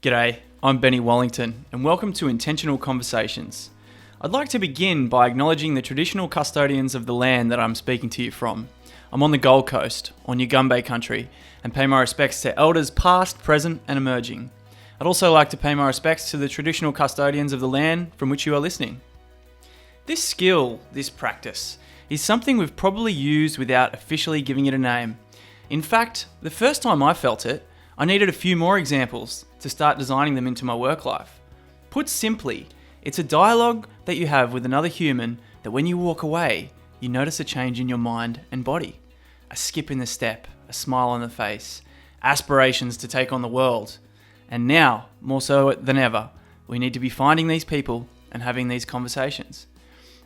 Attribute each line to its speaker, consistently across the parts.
Speaker 1: G'day, I'm Benny Wallington and welcome to Intentional Conversations. I'd like to begin by acknowledging the traditional custodians of the land that I'm speaking to you from. I'm on the Gold Coast, on Yugambeh country, and pay my respects to elders past, present and emerging. I'd also like to pay my respects to the traditional custodians of the land from which you are listening. This skill, this practice, is something we've probably used without officially giving it a name. In fact, the first time I felt it, I needed a few more examples to start designing them into my work life. Put simply, it's a dialogue that you have with another human that when you walk away, you notice a change in your mind and body. A skip in the step, a smile on the face, aspirations to take on the world. And now, more so than ever, we need to be finding these people and having these conversations.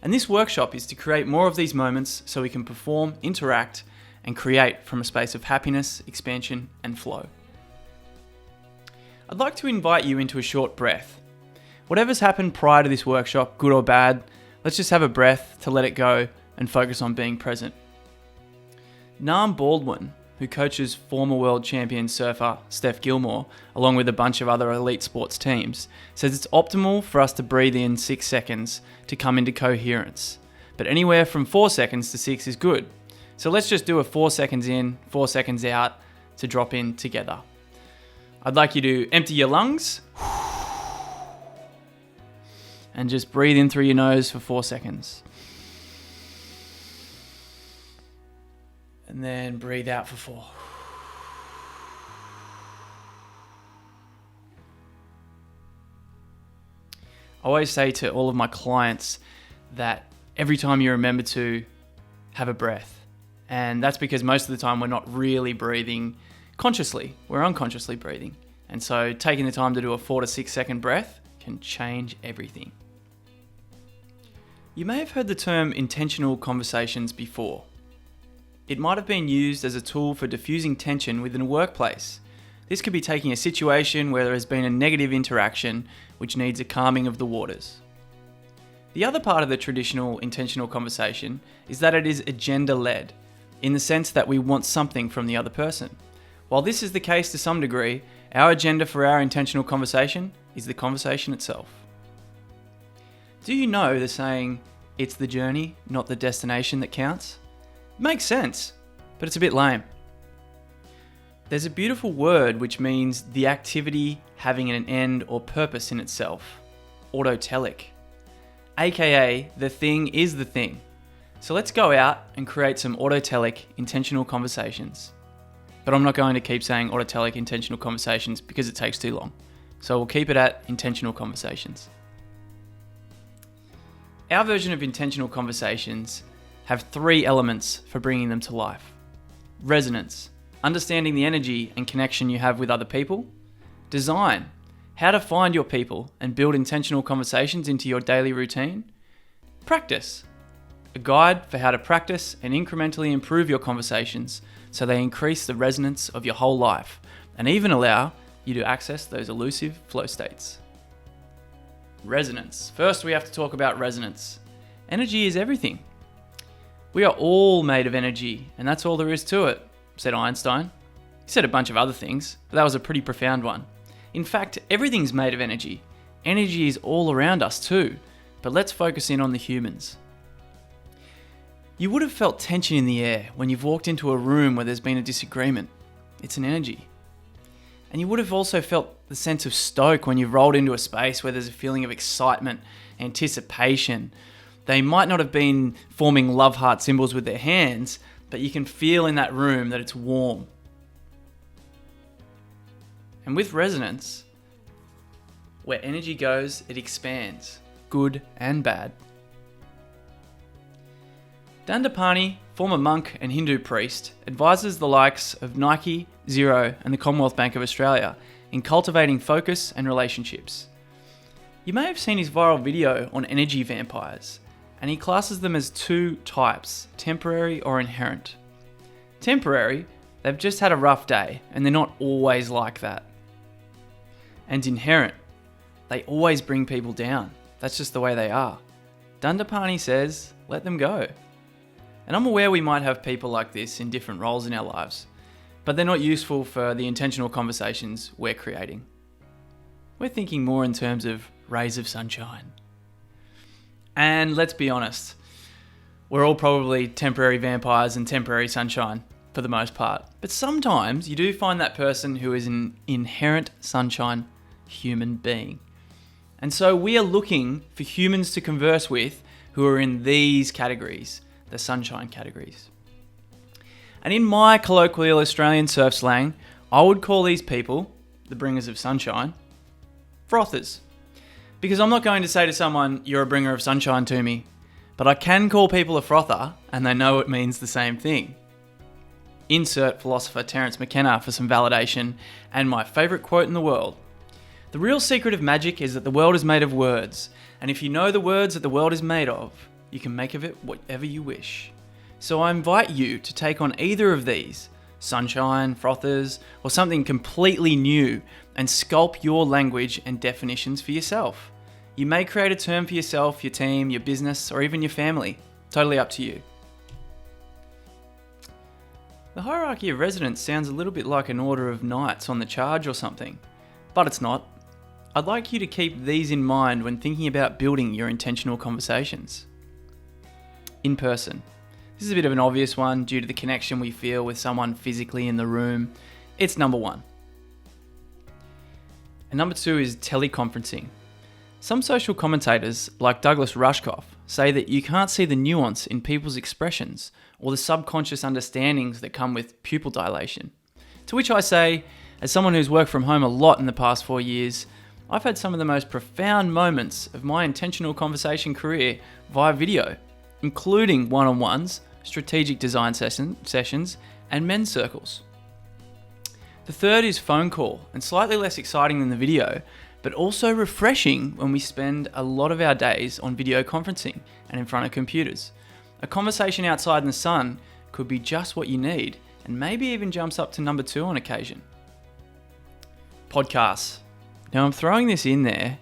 Speaker 1: And this workshop is to create more of these moments so we can perform, interact, and create from a space of happiness, expansion, and flow. I'd like to invite you into a short breath. Whatever's happened prior to this workshop, good or bad, let's just have a breath to let it go and focus on being present. Nam Baldwin, who coaches former world champion surfer Steph Gilmore, along with a bunch of other elite sports teams, says it's optimal for us to breathe in 6 seconds to come into coherence. But anywhere from 4 seconds to 6 is good. So let's just do a 4 seconds in, 4 seconds out to drop in together. I'd like you to empty your lungs and just breathe in through your nose for 4 seconds. And then breathe out for 4. I always say to all of my clients that every time you remember to have a breath, and that's because most of the time we're not really breathing consciously, we're unconsciously breathing. And so taking the time to do a 4 to 6 second breath can change everything. You may have heard the term intentional conversations before. It might have been used as a tool for diffusing tension within a workplace. This could be taking a situation where there has been a negative interaction which needs a calming of the waters. The other part of the traditional intentional conversation is that it is agenda-led, in the sense that we want something from the other person. While this is the case to some degree, our agenda for our intentional conversation is the conversation itself. Do you know the saying, it's the journey, not the destination that counts? It makes sense, but it's a bit lame. There's a beautiful word which means the activity having an end or purpose in itself, autotelic, aka the thing is the thing. So let's go out and create some autotelic intentional conversations. But I'm not going to keep saying autotelic intentional conversations because it takes too long. So we'll keep it at intentional conversations. Our version of intentional conversations have 3 elements for bringing them to life. Resonance, understanding the energy and connection you have with other people. Design, how to find your people and build intentional conversations into your daily routine. Practice, a guide for how to practice and incrementally improve your conversations so they increase the resonance of your whole life and even allow you to access those elusive flow states. Resonance. First, we have to talk about resonance. Energy is everything. We are all made of energy, and that's all there is to it, said Einstein. He said a bunch of other things, but that was a pretty profound one. In fact, everything's made of energy. Energy is all around us too, but let's focus in on the humans. You would have felt tension in the air when you've walked into a room where there's been a disagreement. It's an energy. And you would have also felt the sense of stoke when you've rolled into a space where there's a feeling of excitement, anticipation. They might not have been forming love heart symbols with their hands, but you can feel in that room that it's warm. And with resonance, where energy goes, it expands, good and bad. Dandapani, former monk and Hindu priest, advises the likes of Nike, Xero, and the Commonwealth Bank of Australia in cultivating focus and relationships. You may have seen his viral video on energy vampires, and he classes them as 2 types, temporary or inherent. Temporary, they've just had a rough day, and they're not always like that. And inherent, they always bring people down. That's just the way they are. Dandapani says, let them go. And I'm aware we might have people like this in different roles in our lives, but they're not useful for the intentional conversations we're creating. We're thinking more in terms of rays of sunshine. And let's be honest, we're all probably temporary vampires and temporary sunshine for the most part. But sometimes you do find that person who is an inherent sunshine human being. And so we are looking for humans to converse with who are in these categories, the sunshine categories. And in my colloquial Australian surf slang, I would call these people, the bringers of sunshine, frothers. Because I'm not going to say to someone, you're a bringer of sunshine to me, but I can call people a frother and they know it means the same thing. Insert philosopher Terence McKenna for some validation, and my favourite quote in the world. The real secret of magic is that the world is made of words, and if you know the words that the world is made of, you can make of it whatever you wish. So I invite you to take on either of these, sunshine, frothers, or something completely new, and sculpt your language and definitions for yourself. You may create a term for yourself, your team, your business, or even your family. Totally up to you. The hierarchy of residence sounds a little bit like an order of knights on the charge or something, but it's not. I'd like you to keep these in mind when thinking about building your intentional conversations. In person. This is a bit of an obvious one due to the connection we feel with someone physically in the room. It's number one. And number two is teleconferencing. Some social commentators, like Douglas Rushkoff, say that you can't see the nuance in people's expressions or the subconscious understandings that come with pupil dilation. To which I say, as someone who's worked from home a lot in the past 4 years, I've had some of the most profound moments of my intentional conversation career via video, including one-on-ones, strategic design sessions, and men's circles. The third is phone call, and slightly less exciting than the video, but also refreshing when we spend a lot of our days on video conferencing and in front of computers. A conversation outside in the sun could be just what you need, and maybe even jumps up to number two on occasion. Podcasts. Now I'm throwing this in there,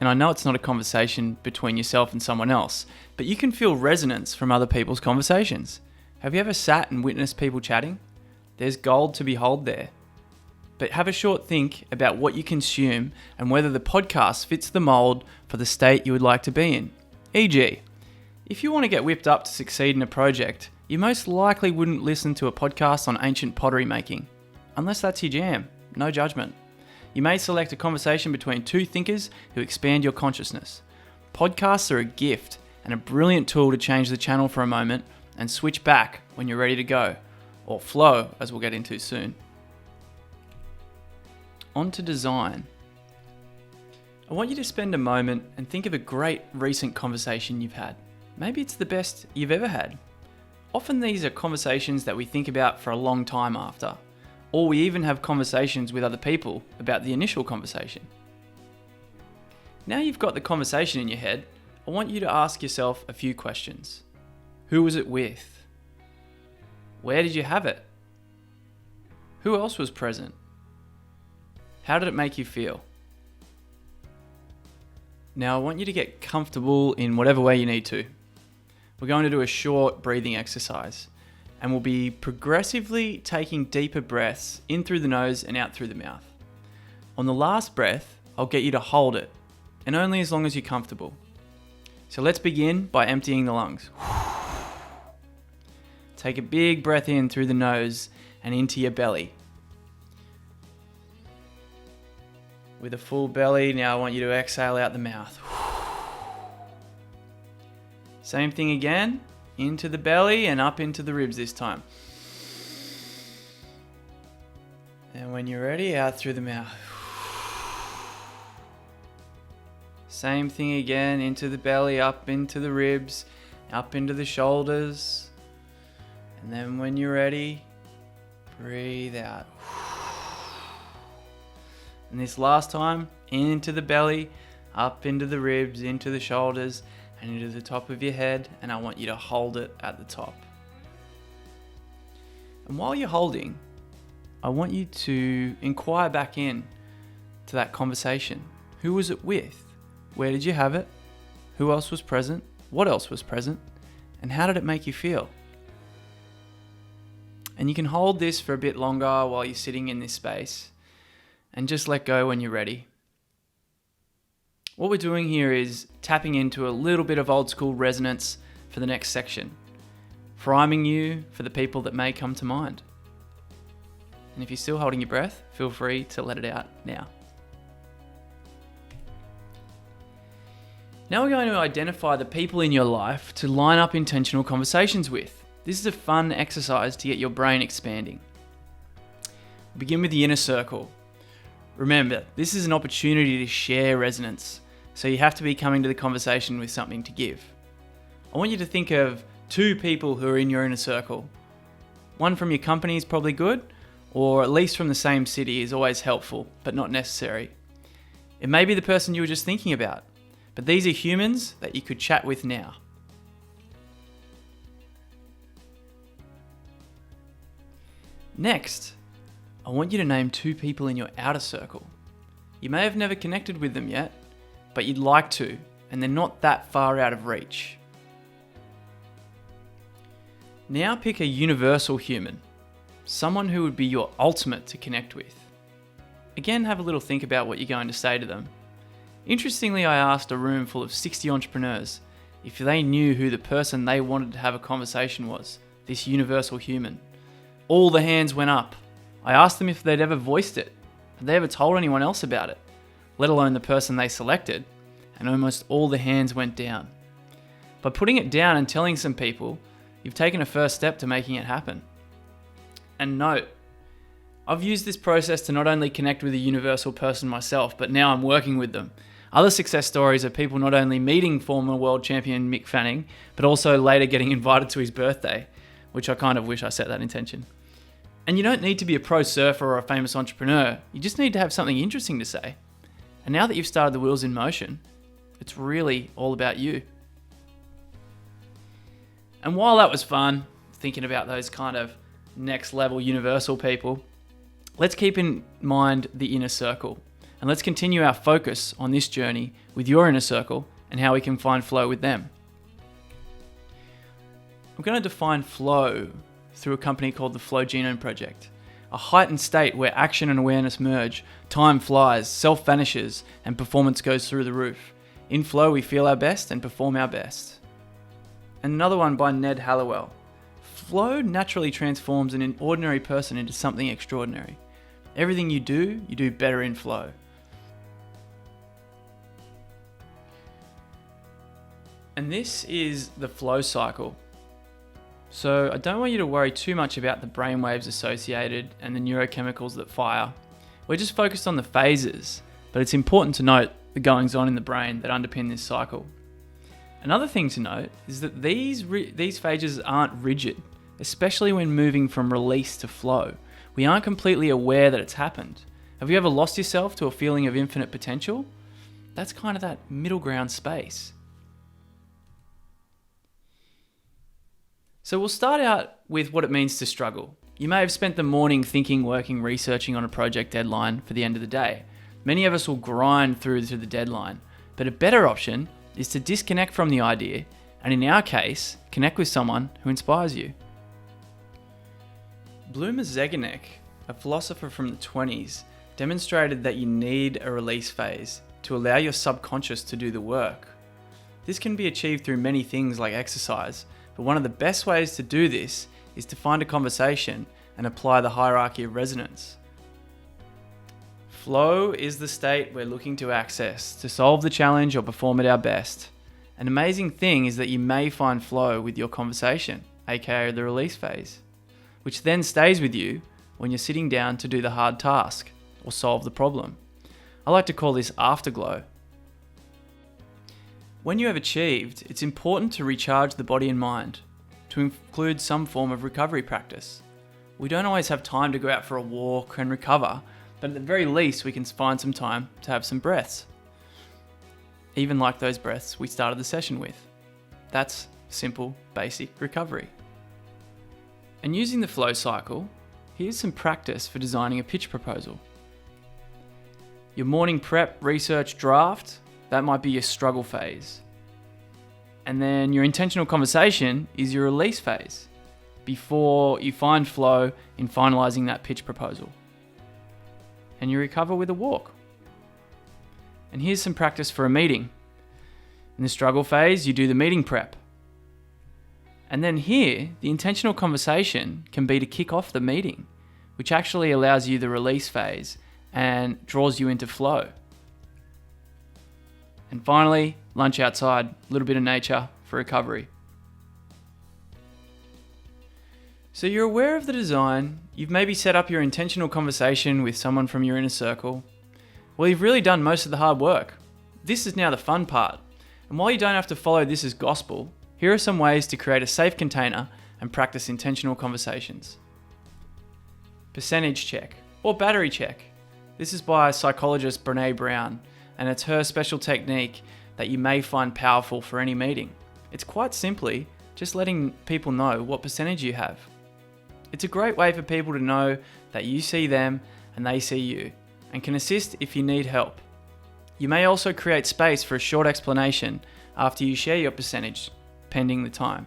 Speaker 1: and I know it's not a conversation between yourself and someone else, but you can feel resonance from other people's conversations. Have you ever sat and witnessed people chatting? There's gold to behold there. But have a short think about what you consume and whether the podcast fits the mold for the state you would like to be in. E.g., if you want to get whipped up to succeed in a project, you most likely wouldn't listen to a podcast on ancient pottery making. Unless that's your jam, no judgment. You may select a conversation between two thinkers who expand your consciousness. Podcasts are a gift and a brilliant tool to change the channel for a moment and switch back when you're ready to go, or flow, as we'll get into soon. On to design. I want you to spend a moment and think of a great recent conversation you've had. Maybe it's the best you've ever had. Often these are conversations that we think about for a long time after, or we even have conversations with other people about the initial conversation. Now you've got the conversation in your head, I want you to ask yourself a few questions. Who was it with? Where did you have it? Who else was present? How did it make you feel? Now I want you to get comfortable in whatever way you need to. We're going to do a short breathing exercise, and we'll be progressively taking deeper breaths in through the nose and out through the mouth. On the last breath, I'll get you to hold it, and only as long as you're comfortable. So let's begin by emptying the lungs. Take a big breath in through the nose and into your belly. With a full belly, now I want you to exhale out the mouth. Same thing again, into the belly and up into the ribs this time. And when you're ready, out through the mouth. Same thing again, into the belly, up into the ribs, up into the shoulders. And then when you're ready, breathe out. And this last time, into the belly, up into the ribs, into the shoulders, and into the top of your head, and I want you to hold it at the top. And while you're holding, I want you to inquire back in to that conversation. Who was it with? Where did you have it? Who else was present? What else was present? And how did it make you feel? And you can hold this for a bit longer while you're sitting in this space, and just let go when you're ready. What we're doing here is tapping into a little bit of old school resonance for the next section, priming you for the people that may come to mind. And if you're still holding your breath, feel free to let it out now. Now we're going to identify the people in your life to line up intentional conversations with. This is a fun exercise to get your brain expanding. We'll begin with the inner circle. Remember, this is an opportunity to share resonance, so you have to be coming to the conversation with something to give. I want you to think of 2 people who are in your inner circle. One from your company is probably good, or at least from the same city is always helpful, but not necessary. It may be the person you were just thinking about, but these are humans that you could chat with now. Next, I want you to name 2 people in your outer circle. You may have never connected with them yet, but you'd like to, and they're not that far out of reach. Now pick a universal human, someone who would be your ultimate to connect with. Again, have a little think about what you're going to say to them. Interestingly, I asked a room full of 60 entrepreneurs if they knew who the person they wanted to have a conversation was, this universal human. All the hands went up. I asked them if they'd ever voiced it. Had they ever told anyone else about it, let alone the person they selected, and almost all the hands went down. By putting it down and telling some people, you've taken a first step to making it happen. And note, I've used this process to not only connect with a universal person myself, but now I'm working with them. Other success stories are people not only meeting former world champion Mick Fanning, but also later getting invited to his birthday, which I kind of wish I set that intention. And you don't need to be a pro surfer or a famous entrepreneur, you just need to have something interesting to say. And now that you've started the wheels in motion, it's really all about you. And while that was fun, thinking about those kind of next level universal people, let's keep in mind the inner circle. And let's continue our focus on this journey with your inner circle and how we can find flow with them. I'm going to define flow through a company called the Flow Genome Project. A heightened state where action and awareness merge, time flies, self vanishes, and performance goes through the roof. In flow, we feel our best and perform our best. And another one by Ned Hallowell. Flow naturally transforms an ordinary person into something extraordinary. Everything you do better in flow. And this is the flow cycle. So I don't want you to worry too much about the brainwaves associated and the neurochemicals that fire. We're just focused on the phases, but it's important to note the goings on in the brain that underpin this cycle. Another thing to note is that these phases aren't rigid, especially when moving from release to flow. We aren't completely aware that it's happened. Have you ever lost yourself to a feeling of infinite potential? That's kind of that middle ground space. So we'll start out with what it means to struggle. You may have spent the morning thinking, working, researching on a project deadline for the end of the day. Many of us will grind through to the deadline, but a better option is to disconnect from the idea, and in our case, connect with someone who inspires you. Bluma Zeganek, a philosopher from the 20s, demonstrated that you need a release phase to allow your subconscious to do the work. This can be achieved through many things like exercise, but one of the best ways to do this is to find a conversation and apply the hierarchy of resonance. Flow is the state we're looking to access to solve the challenge or perform at our best. An amazing thing is that you may find flow with your conversation, aka the release phase, which then stays with you when you're sitting down to do the hard task or solve the problem. I like to call this afterglow. When you have achieved, it's important to recharge the body and mind, to include some form of recovery practice. We don't always have time to go out for a walk and recover, but at the very least we can find some time to have some breaths. Even like those breaths we started the session with. That's simple, basic recovery. And using the flow cycle, here's some practice for designing a pitch proposal. Your morning prep, research, draft, that might be your struggle phase. And then your intentional conversation is your release phase before you find flow in finalizing that pitch proposal. And you recover with a walk. And here's some practice for a meeting. In the struggle phase, you do the meeting prep. And then here, the intentional conversation can be to kick off the meeting, which actually allows you the release phase and draws you into flow. And finally, lunch outside, a little bit of nature for recovery. So you're aware of the design, you've maybe set up your intentional conversation with someone from your inner circle. Well, you've really done most of the hard work. This is now the fun part. And while you don't have to follow this as gospel, here are some ways to create a safe container and practice intentional conversations. Percentage check, or battery check. This is by psychologist Brené Brown, and it's her special technique that you may find powerful for any meeting. It's quite simply just letting people know what percentage you have. It's a great way for people to know that you see them and they see you, and can assist if you need help. You may also create space for a short explanation after you share your percentage, pending the time.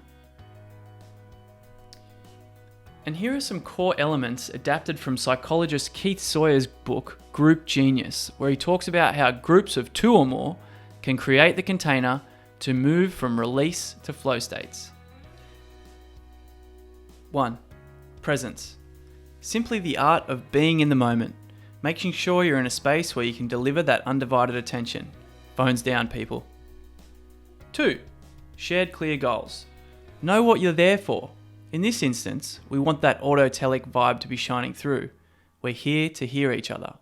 Speaker 1: And here are some core elements adapted from psychologist Keith Sawyer's book, Group Genius, where he talks about how groups of 2 or more can create the container to move from release to flow states. 1. Presence. Simply the art of being in the moment, making sure you're in a space where you can deliver that undivided attention. Phones down, people. 2. Shared clear goals. Know what you're there for. In this instance, we want that autotelic vibe to be shining through. We're here to hear each other.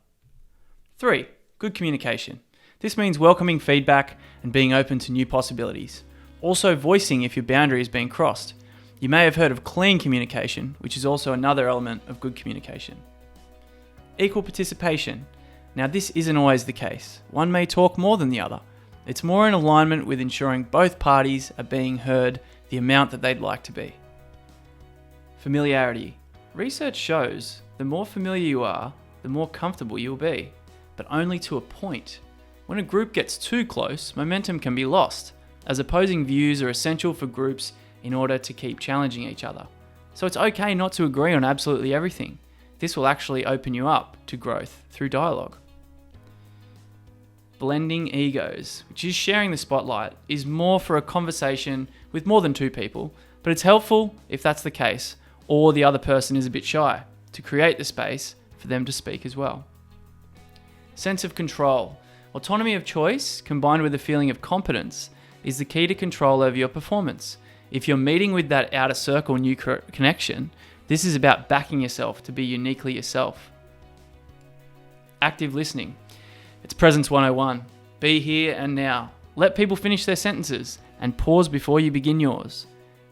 Speaker 1: 3. Good communication. This means welcoming feedback and being open to new possibilities. Also voicing if your boundary is being crossed. You may have heard of clean communication, which is also another element of good communication. Equal participation. Now this isn't always the case. One may talk more than the other. It's more in alignment with ensuring both parties are being heard the amount that they'd like to be. Familiarity. Research shows the more familiar you are, the more comfortable you'll be, but only to a point. When a group gets too close, momentum can be lost, as opposing views are essential for groups in order to keep challenging each other. So it's okay not to agree on absolutely everything. This will actually open you up to growth through dialogue. Blending egos, which is sharing the spotlight, is more for a conversation with more than 2 people, but it's helpful if that's the case, or the other person is a bit shy, to create the space for them to speak as well. Sense of control. Autonomy of choice, combined with a feeling of competence, is the key to control over your performance. If you're meeting with that outer circle new connection, this is about backing yourself to be uniquely yourself. Active listening. It's Presence 101. Be here and now. Let people finish their sentences and pause before you begin yours.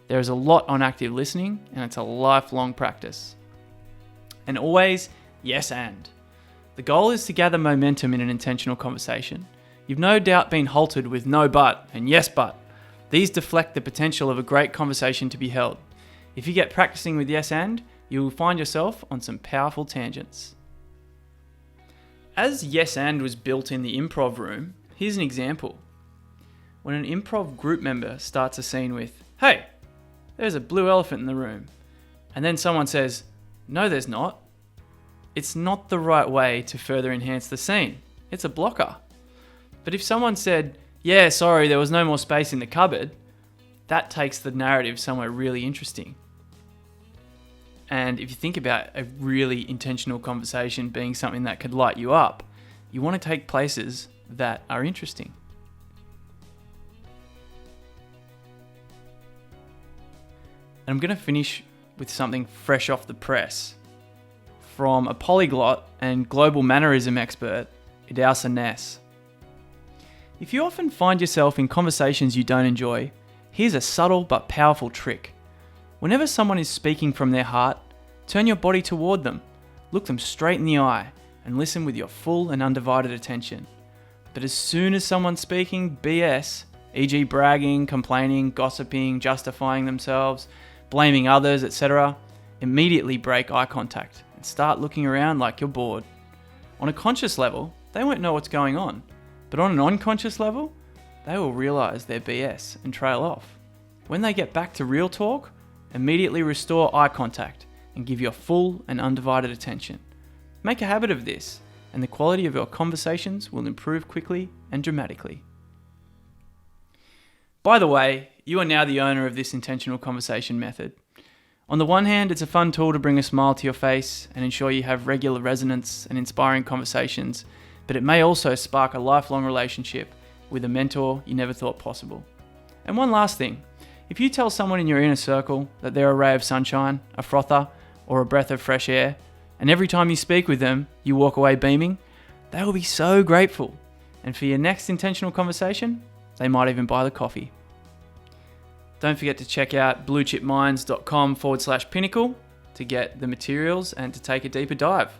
Speaker 1: There is a lot on active listening, and it's a lifelong practice. And always, yes and. The goal is to gather momentum in an intentional conversation. You've no doubt been halted with no but and yes but. These deflect the potential of a great conversation to be held. If you get practicing with yes and, you will find yourself on some powerful tangents. As yes and was built in the improv room, here's an example. When an improv group member starts a scene with, "Hey, there's a blue elephant in the room," and then someone says, "No, there's not," it's not the right way to further enhance the scene. It's a blocker. But if someone said, "Yeah, sorry, there was no more space in the cupboard," that takes the narrative somewhere really interesting. And if you think about a really intentional conversation being something that could light you up, you want to take places that are interesting. And I'm going to finish with something fresh off the press from a polyglot and global mannerism expert, Idausa Ness. If you often find yourself in conversations you don't enjoy, here's a subtle but powerful trick. Whenever someone is speaking from their heart, turn your body toward them, look them straight in the eye, and listen with your full and undivided attention. But as soon as someone's speaking BS, e.g. bragging, complaining, gossiping, justifying themselves, blaming others, etc., immediately break eye contact and start looking around like you're bored. On a conscious level, they won't know what's going on, but on an unconscious level, they will realize their BS and trail off. When they get back to real talk, immediately restore eye contact and give your full and undivided attention. Make a habit of this, and the quality of your conversations will improve quickly and dramatically. By the way, you are now the owner of this intentional conversation method. On the one hand, it's a fun tool to bring a smile to your face and ensure you have regular resonance and inspiring conversations, but it may also spark a lifelong relationship with a mentor you never thought possible. And one last thing, if you tell someone in your inner circle that they're a ray of sunshine, a frother, or a breath of fresh air, and every time you speak with them, you walk away beaming, they will be so grateful. And for your next intentional conversation, they might even buy the coffee. Don't forget to check out bluechipminds.com/pinnacle to get the materials and to take a deeper dive.